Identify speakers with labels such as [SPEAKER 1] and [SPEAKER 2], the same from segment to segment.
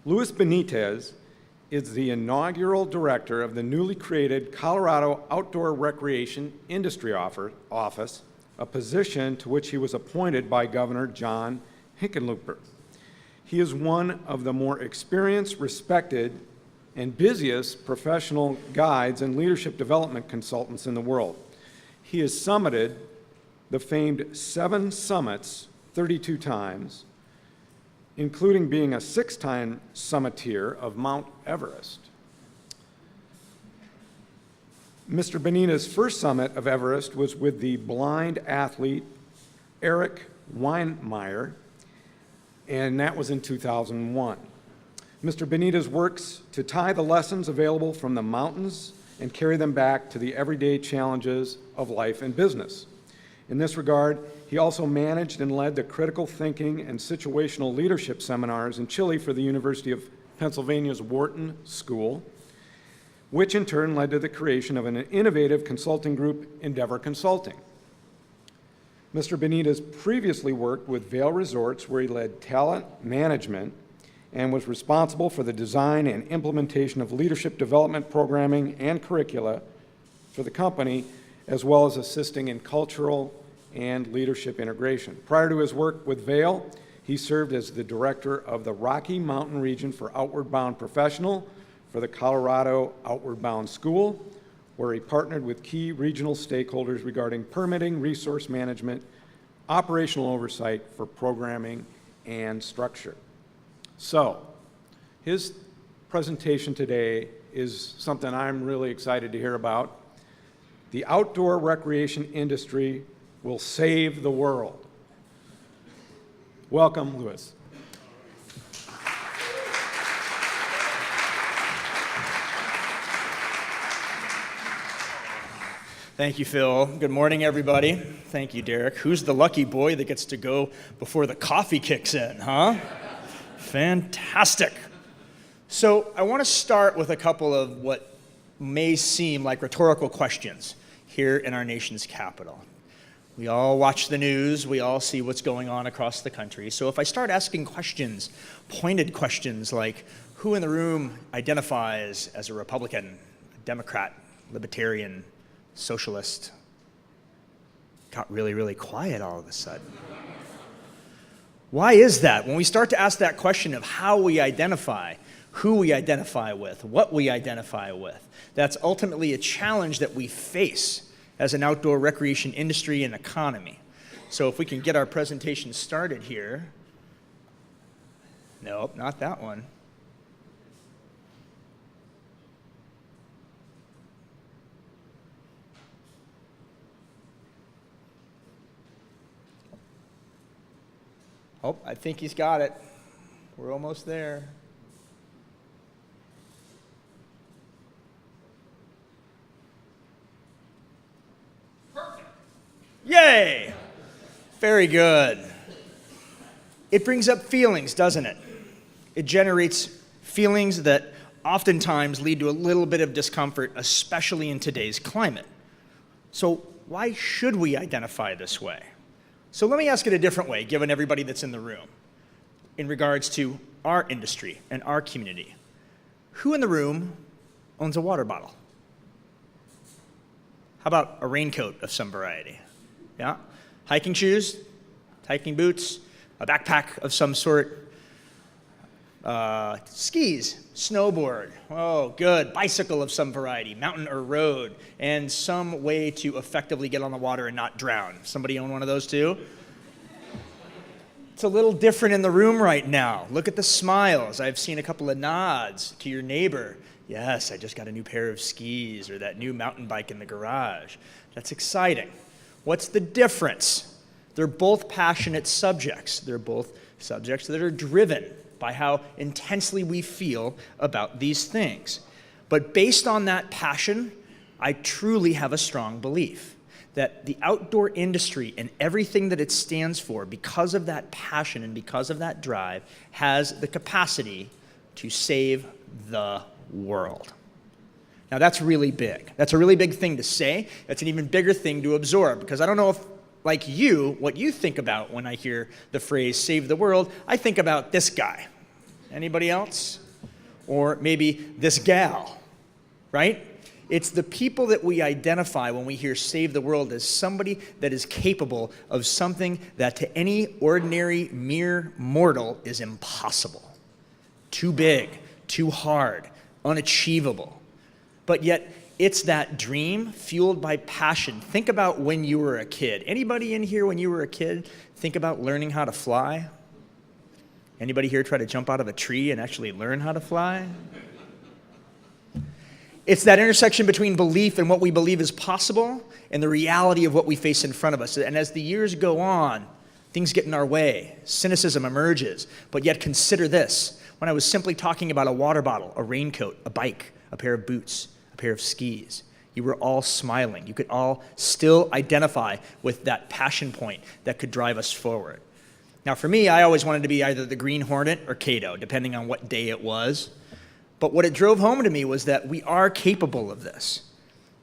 [SPEAKER 1] Luis Benitez is the inaugural director of the newly created Colorado Outdoor Recreation Industry Office, a position to which he was appointed by Governor John Hickenlooper. He is one of the more experienced, respected, and busiest professional guides and leadership development consultants in the world. He has summited the famed 7 summits 32 times, including being a 6-time summiteer of Mount Everest. Mr. Benitez's first summit of Everest was with the blind athlete Eric Weinmeier, and that was in 2001. Mr. Benitez works to tie the lessons available from the mountains and carry them back to the everyday challenges of life and business. In this regard, he also managed and led the critical thinking and situational leadership seminars in Chile for the University of Pennsylvania's Wharton School, which in turn led to the creation of an innovative consulting group, Endeavor Consulting. Mr. Benitez previously worked with Vail Resorts, where he led talent management and was responsible for the design and implementation of leadership development programming and curricula for the company, as well as assisting in cultural and leadership integration. Prior to his work with Vail, he served as the director of the Rocky Mountain region for Outward Bound Professional for the Colorado Outward Bound School, where he partnered with key regional stakeholders regarding permitting, resource management, operational oversight for programming and structure. So, his presentation today is something I'm really excited to hear about. The outdoor recreation industry will save the world. Welcome, Luis.
[SPEAKER 2] Thank you, Phil. Good morning, everybody. Thank you, Derek. Who's the lucky boy that gets to go before the coffee kicks in, huh? Fantastic. So I want to start with a couple of what may seem like rhetorical questions here in our nation's capital. We all watch the news. We all see what's going on across the country. So if I start asking questions, pointed questions like, who in the room identifies as a Republican, a Democrat, Libertarian, Socialist? Got really, really quiet all of a sudden. Why is that? When we start to ask that question of how we identify, who we identify with, what we identify with, that's ultimately a challenge that we face as an outdoor recreation industry and economy. So if we can get our presentation started here. Nope, not that one. Oh, I think he's got it. We're almost there. Perfect. Yay! Very good. It brings up feelings, doesn't it? It generates feelings that oftentimes lead to a little bit of discomfort, especially in today's climate. So why should we identify this way? So let me ask it a different way, given everybody that's in the room, in regards to our industry and our community. Who in the room owns a water bottle? How about a raincoat of some variety? Yeah? Hiking shoes, hiking boots, a backpack of some sort, skis, snowboard, oh good, bicycle of some variety, mountain or road, and some way to effectively get on the water and not drown. Somebody own one of those too? It's a little different in the room right now. Look at the smiles. I've seen a couple of nods to your neighbor. Yes, I just got a new pair of skis or that new mountain bike in the garage. That's exciting. What's the difference? They're both passionate subjects. They're both subjects that are driven by how intensely we feel about these things. But based on that passion, I truly have a strong belief that the outdoor industry and everything that it stands for, because of that passion and because of that drive, has the capacity to save the world. Now that's really big. That's a really big thing to say. That's an even bigger thing to absorb, because I don't know if, like you, what you think about when I hear the phrase save the world. I think about this guy. Anybody else? Or maybe this gal, right? It's the people that we identify when we hear save the world as somebody that is capable of something that to any ordinary mere mortal is impossible. Too big, too hard, unachievable. But yet it's that dream fueled by passion. Think about when you were a kid. Anybody in here when you were a kid think about learning how to fly? Anybody here try to jump out of a tree and actually learn how to fly? It's that intersection between belief and what we believe is possible and the reality of what we face in front of us. And as the years go on, things get in our way. Cynicism emerges. But yet consider this. When I was simply talking about a water bottle, a raincoat, a bike, a pair of boots, a pair of skis, you were all smiling. You could all still identify with that passion point that could drive us forward. Now for me, I always wanted to be either the Green Hornet or Kato, depending on what day it was. But what it drove home to me was that we are capable of this.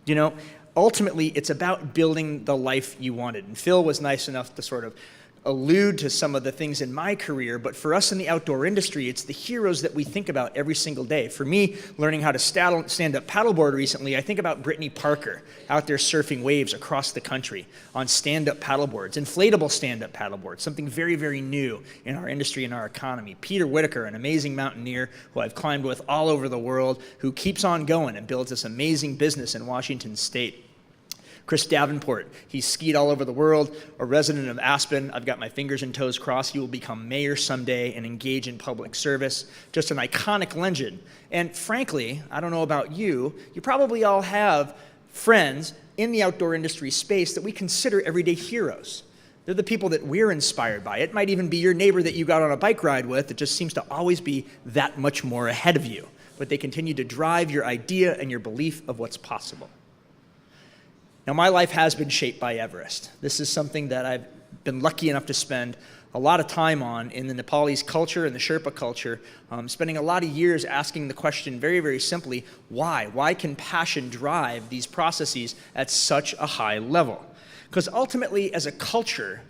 [SPEAKER 2] You know, ultimately, it's about building the life you wanted. And Phil was nice enough to sort of allude to some of the things in my career, but for us in the outdoor industry, it's the heroes that we think about every single day. For me, learning how to stand-up paddleboard recently, I think about Brittany Parker out there surfing waves across the country on stand-up paddleboards, inflatable stand-up paddleboards, something very, very new in our industry and our economy. Peter Whitaker, an amazing mountaineer who I've climbed with all over the world, who keeps on going and builds this amazing business in Washington State. Chris Davenport, he's skied all over the world, a resident of Aspen. I've got my fingers and toes crossed. He will become mayor someday and engage in public service. Just an iconic legend. And frankly, I don't know about you, you probably all have friends in the outdoor industry space that we consider everyday heroes. They're the people that we're inspired by. It might even be your neighbor that you got on a bike ride with that just seems to always be that much more ahead of you. But they continue to drive your idea and your belief of what's possible. Now, my life has been shaped by Everest. This is something that I've been lucky enough to spend a lot of time on in the Nepalese culture and the Sherpa culture, spending a lot of years asking the question very, very simply, why? Why can passion drive these processes at such a high level? Because ultimately, as a culture,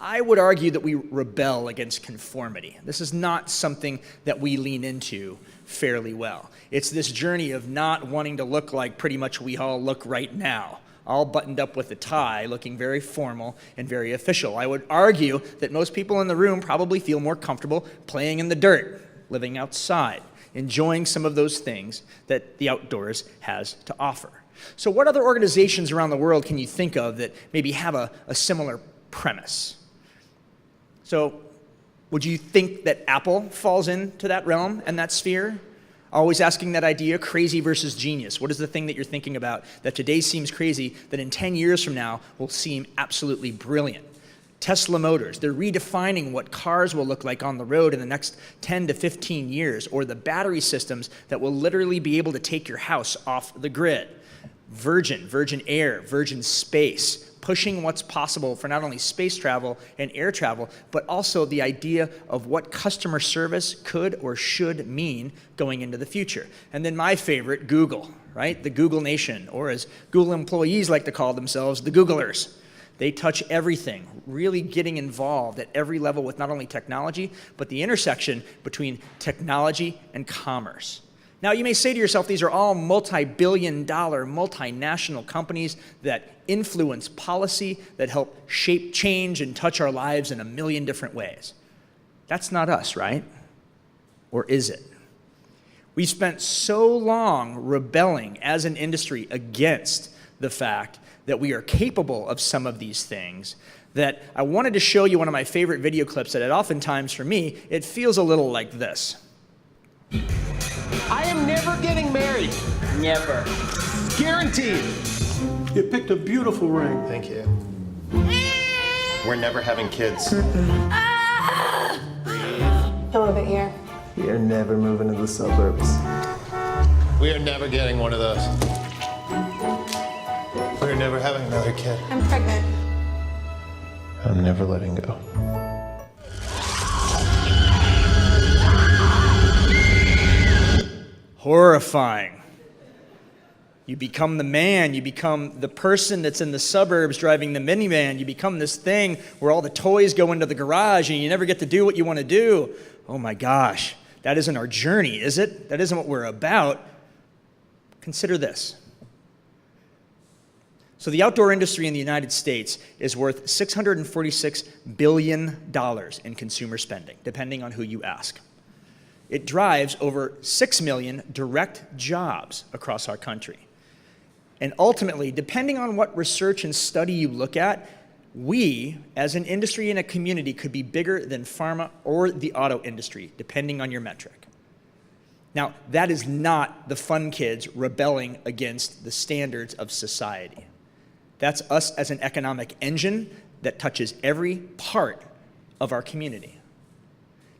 [SPEAKER 2] I would argue that we rebel against conformity. This is not something that we lean into fairly well. It's this journey of not wanting to look like pretty much we all look right now, all buttoned up with a tie, looking very formal and very official. I would argue that most people in the room probably feel more comfortable playing in the dirt, living outside, enjoying some of those things that the outdoors has to offer. So what other organizations around the world can you think of that maybe have a similar premise? So would you think that Apple falls into that realm and that sphere? Always asking that idea, crazy versus genius. What is the thing that you're thinking about that today seems crazy that in 10 years from now will seem absolutely brilliant? Tesla Motors, they're redefining what cars will look like on the road in the next 10 to 15 years, or the battery systems that will literally be able to take your house off the grid. Virgin Air, Virgin Space, pushing what's possible for not only space travel and air travel, but also the idea of what customer service could or should mean going into the future. And then my favorite, Google, right? The Google Nation, or as Google employees like to call themselves, the Googlers. They touch everything, really getting involved at every level with not only technology, but the intersection between technology and commerce. Now, you may say to yourself, these are all multi-billion-dollar, multinational companies that influence policy, that help shape change and touch our lives in a million different ways. That's not us, right? Or is it? We spent so long rebelling as an industry against the fact that we are capable of some of these things that I wanted to show you one of my favorite video clips that oftentimes, for me, it feels a little like this.
[SPEAKER 3] I am never getting married.
[SPEAKER 4] Never.
[SPEAKER 3] Guaranteed.
[SPEAKER 5] You picked a beautiful ring.
[SPEAKER 6] Thank you. We're never having kids.
[SPEAKER 7] Fill a bit here.
[SPEAKER 6] We are never moving to the suburbs. We are never getting one of those. We're never having another kid.
[SPEAKER 7] I'm pregnant.
[SPEAKER 6] I'm never letting go.
[SPEAKER 2] Horrifying. You become the man, you become the person that's in the suburbs driving the minivan, you become this thing where all the toys go into the garage and you never get to do what you want to do. Oh my gosh, That isn't our journey, is it? That isn't what we're about. Consider this. So the outdoor industry in the United States is worth $646 billion in consumer spending, depending on who you ask. It drives over 6 million direct jobs across our country. And ultimately, depending on what research and study you look at, we, as an industry and a community, could be bigger than pharma or the auto industry, depending on your metric. Now, that is not the fun kids rebelling against the standards of society. That's us as an economic engine that touches every part of our community.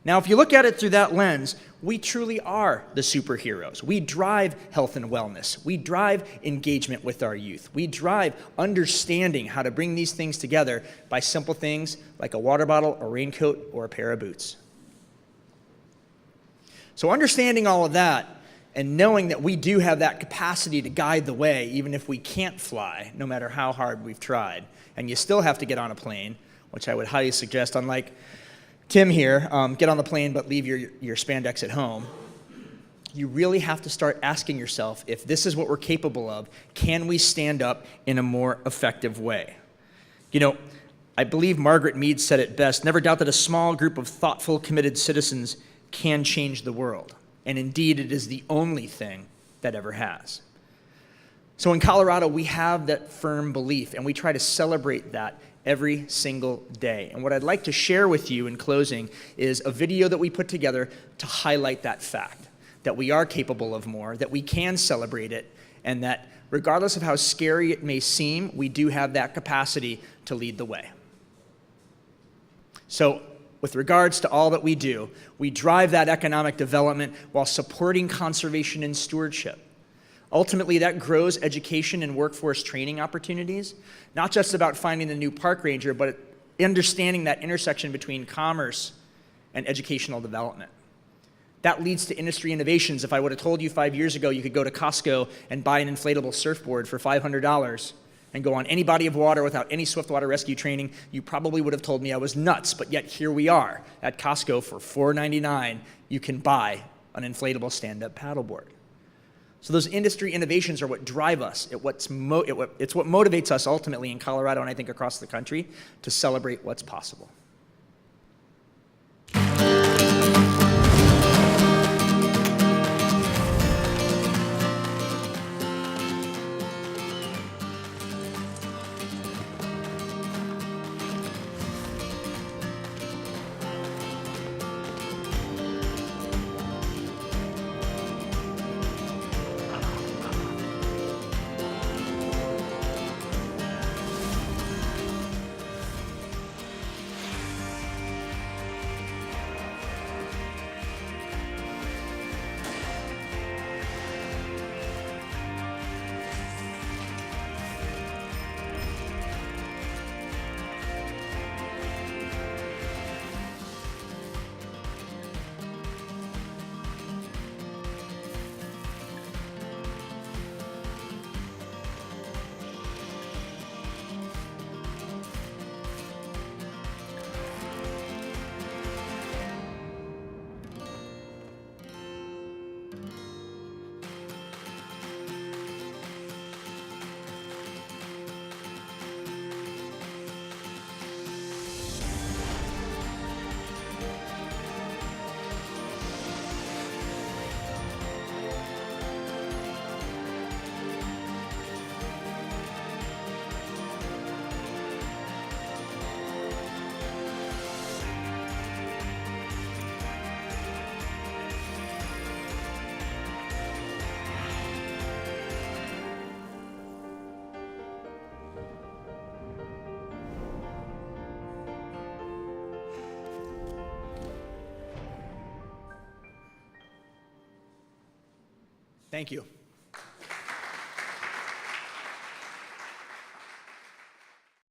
[SPEAKER 2] Now, if you look at it through that lens, we truly are the superheroes. We drive health and wellness. We drive engagement with our youth. We drive understanding how to bring these things together by simple things like a water bottle, a raincoat, or a pair of boots. So understanding all of that and knowing that we do have that capacity to guide the way, even if we can't fly, no matter how hard we've tried, and you still have to get on a plane, which I would highly suggest, unlike Tim here, get on the plane but leave your spandex at home. You really have to start asking yourself, if this is what we're capable of, can we stand up in a more effective way? You know, I believe Margaret Mead said it best, never doubt that a small group of thoughtful, committed citizens can change the world. And indeed, it is the only thing that ever has. So in Colorado, we have that firm belief, and we try to celebrate that every single day. And what I'd like to share with you in closing is a video that we put together to highlight that fact, that we are capable of more, that we can celebrate it, and that regardless of how scary it may seem, we do have that capacity to lead the way. So, with regards to all that we do, we drive that economic development while supporting conservation and stewardship. Ultimately, that grows education and workforce training opportunities, not just about finding the new park ranger, but understanding that intersection between commerce and educational development. That leads to industry innovations. If I would have told you 5 years ago you could go to Costco and buy an inflatable surfboard for $500 and go on any body of water without any swiftwater rescue training, you probably would have told me I was nuts, but yet here we are. At Costco for $4.99, you can buy an inflatable stand-up paddleboard. So those industry innovations are what drive us. It's what motivates us ultimately in Colorado and I think across the country to celebrate what's possible. Thank you.